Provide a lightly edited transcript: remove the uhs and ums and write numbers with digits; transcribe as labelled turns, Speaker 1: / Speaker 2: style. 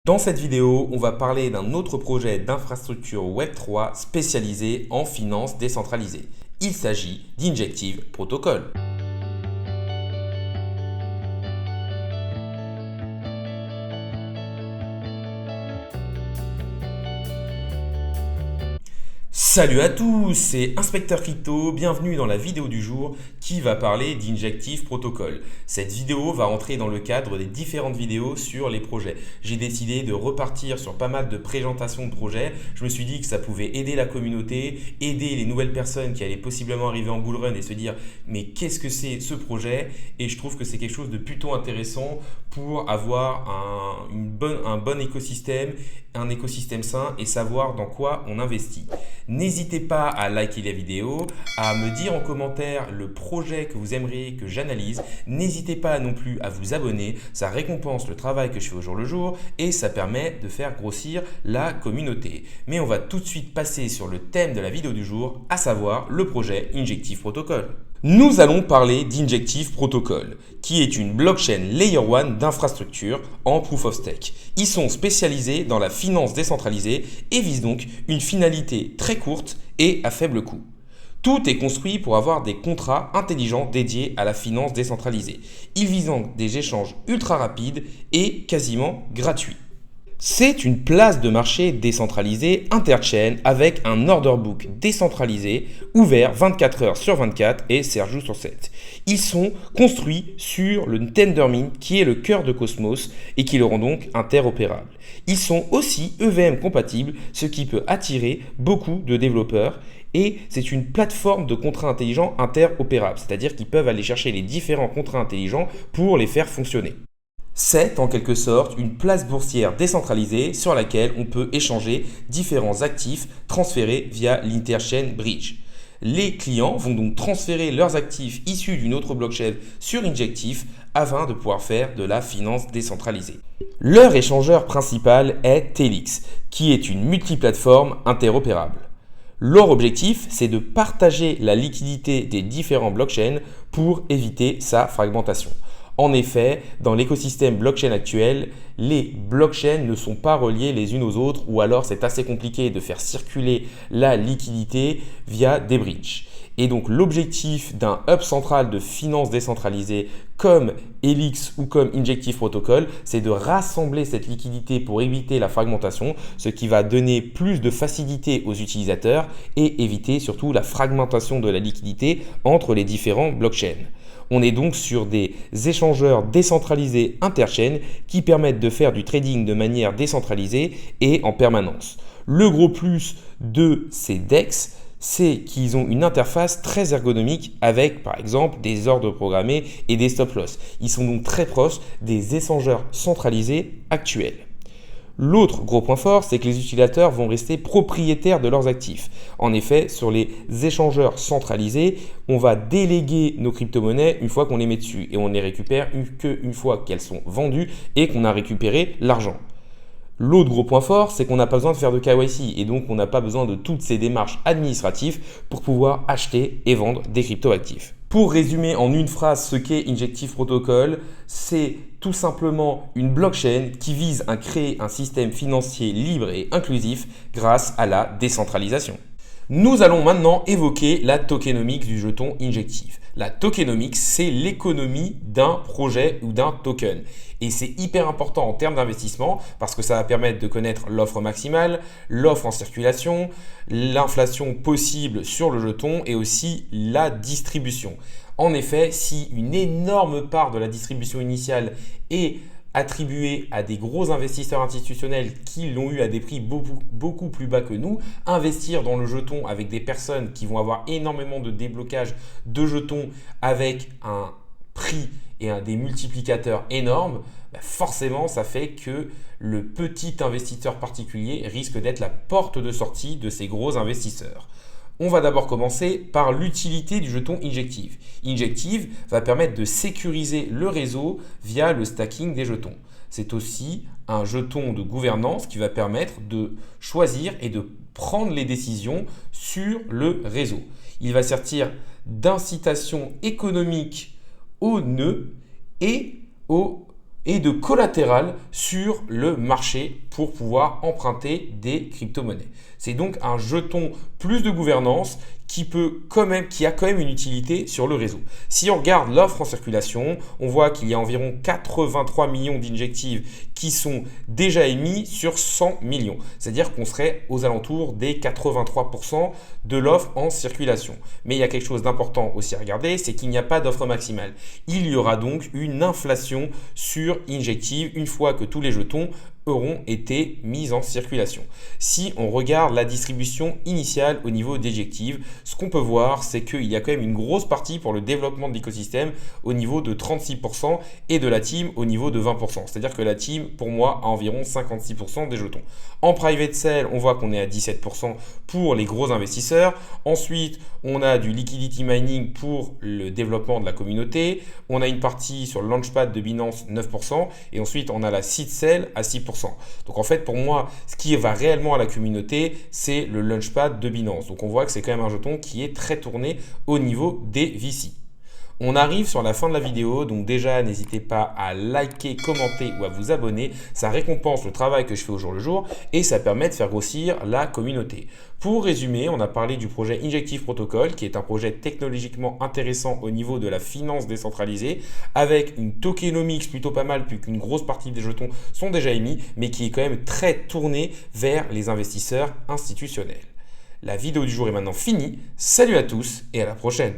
Speaker 1: Dans cette vidéo, on va parler d'un autre projet d'infrastructure Web3 spécialisé en finance décentralisée. Il s'agit d'Injective Protocol. Salut à tous, c'est Inspecteur Crypto, bienvenue dans la vidéo du jour qui va parler d'Injective Protocol. Cette vidéo va entrer dans le cadre des différentes vidéos sur les projets. J'ai décidé de repartir sur pas mal de présentations de projets. Je me suis dit que ça pouvait aider la communauté, aider les nouvelles personnes qui allaient possiblement arriver en bull run et se dire mais qu'est-ce que c'est ce projet? Et je trouve que c'est quelque chose de plutôt intéressant pour avoir un bon écosystème, un écosystème sain et savoir dans quoi on investit. N'hésitez pas à liker la vidéo, à me dire en commentaire le projet que vous aimeriez que j'analyse. N'hésitez pas non plus à vous abonner, ça récompense le travail que je fais au jour le jour et ça permet de faire grossir la communauté. Mais on va tout de suite passer sur le thème de la vidéo du jour, à savoir le projet Injective Protocol. Nous allons parler d'Injective Protocol, qui est une blockchain Layer 1 d'infrastructure en Proof of Stake. Ils sont spécialisés dans la finance décentralisée et visent donc une finalité très courte et à faible coût. Tout est construit pour avoir des contrats intelligents dédiés à la finance décentralisée. Ils visent donc des échanges ultra rapides et quasiment gratuits. C'est une place de marché décentralisée interchain avec un order book décentralisé ouvert 24 heures sur 24 et 7 jours sur 7. Ils sont construits sur le Tendermint qui est le cœur de Cosmos et qui le rend donc interopérable. Ils sont aussi EVM compatibles, ce qui peut attirer beaucoup de développeurs. Et c'est une plateforme de contrats intelligents interopérables, c'est-à-dire qu'ils peuvent aller chercher les différents contrats intelligents pour les faire fonctionner. C'est en quelque sorte une place boursière décentralisée sur laquelle on peut échanger différents actifs transférés via l'Interchain Bridge. Les clients vont donc transférer leurs actifs issus d'une autre blockchain sur Injective afin de pouvoir faire de la finance décentralisée. Leur échangeur principal est Telix, qui est une multiplateforme interopérable. Leur objectif, c'est de partager la liquidité des différents blockchains pour éviter sa fragmentation. En effet, dans l'écosystème blockchain actuel, les blockchains ne sont pas reliées les unes aux autres ou alors c'est assez compliqué de faire circuler la liquidité via des bridges. Et donc l'objectif d'un hub central de finance décentralisée comme Helix ou comme Injective Protocol, c'est de rassembler cette liquidité pour éviter la fragmentation, ce qui va donner plus de facilité aux utilisateurs et éviter surtout la fragmentation de la liquidité entre les différents blockchains. On est donc sur des échangeurs décentralisés interchain qui permettent de faire du trading de manière décentralisée et en permanence. Le gros plus de ces DEX, c'est qu'ils ont une interface très ergonomique avec par exemple des ordres programmés et des stop-loss. Ils sont donc très proches des échangeurs centralisés actuels. L'autre gros point fort, c'est que les utilisateurs vont rester propriétaires de leurs actifs. En effet, sur les échangeurs centralisés, on va déléguer nos crypto-monnaies une fois qu'on les met dessus et on les récupère qu'une fois qu'elles sont vendues et qu'on a récupéré l'argent. L'autre gros point fort, c'est qu'on n'a pas besoin de faire de KYC et donc on n'a pas besoin de toutes ces démarches administratives pour pouvoir acheter et vendre des crypto-actifs. Pour résumer en une phrase ce qu'est Injective Protocol, c'est tout simplement une blockchain qui vise à créer un système financier libre et inclusif grâce à la décentralisation. Nous allons maintenant évoquer la tokenomics du jeton Injective. La tokenomics, c'est l'économie d'un projet ou d'un token. Et c'est hyper important en termes d'investissement parce que ça va permettre de connaître l'offre maximale, l'offre en circulation, l'inflation possible sur le jeton et aussi la distribution. En effet, si une énorme part de la distribution initiale est attribué à des gros investisseurs institutionnels qui l'ont eu à des prix beaucoup plus bas que nous, investir dans le jeton avec des personnes qui vont avoir énormément de déblocage de jetons avec un prix et des multiplicateurs énormes, forcément ça fait que le petit investisseur particulier risque d'être la porte de sortie de ces gros investisseurs. On va d'abord commencer par l'utilité du jeton Injective. Injective va permettre de sécuriser le réseau via le stacking des jetons. C'est aussi un jeton de gouvernance qui va permettre de choisir et de prendre les décisions sur le réseau. Il va servir d'incitation économique aux nœuds et aux et de collatéral sur le marché pour pouvoir emprunter des crypto-monnaies. C'est donc un jeton plus de gouvernance qui a quand même une utilité sur le réseau. Si on regarde l'offre en circulation, on voit qu'il y a environ 83 millions d'injectives qui sont déjà émis sur 100 millions. C'est-à-dire qu'on serait aux alentours des 83% de l'offre en circulation. Mais il y a quelque chose d'important aussi à regarder, c'est qu'il n'y a pas d'offre maximale. Il y aura donc une inflation sur injective une fois que tous les jetons auront été mis en circulation. Si on regarde la distribution initiale au niveau d'Ejective, ce qu'on peut voir, c'est qu'il y a quand même une grosse partie pour le développement de l'écosystème au niveau de 36% et de la team au niveau de 20%. C'est-à-dire que la team, pour moi, a environ 56% des jetons. En private sale, on voit qu'on est à 17% pour les gros investisseurs. Ensuite, on a du liquidity mining pour le développement de la communauté. On a une partie sur le launchpad de Binance, 9%. Et ensuite, on a la seed sale à 6%. Donc en fait, pour moi, ce qui va réellement à la communauté, c'est le launchpad de Binance. Donc on voit que c'est quand même un jeton qui est très tourné au niveau des VC. On arrive sur la fin de la vidéo, donc déjà n'hésitez pas à liker, commenter ou à vous abonner. Ça récompense le travail que je fais au jour le jour et ça permet de faire grossir la communauté. Pour résumer, on a parlé du projet Injective Protocol qui est un projet technologiquement intéressant au niveau de la finance décentralisée avec une tokenomics plutôt pas mal puisqu'une grosse partie des jetons sont déjà émis mais qui est quand même très tourné vers les investisseurs institutionnels. La vidéo du jour est maintenant finie. Salut à tous et à la prochaine.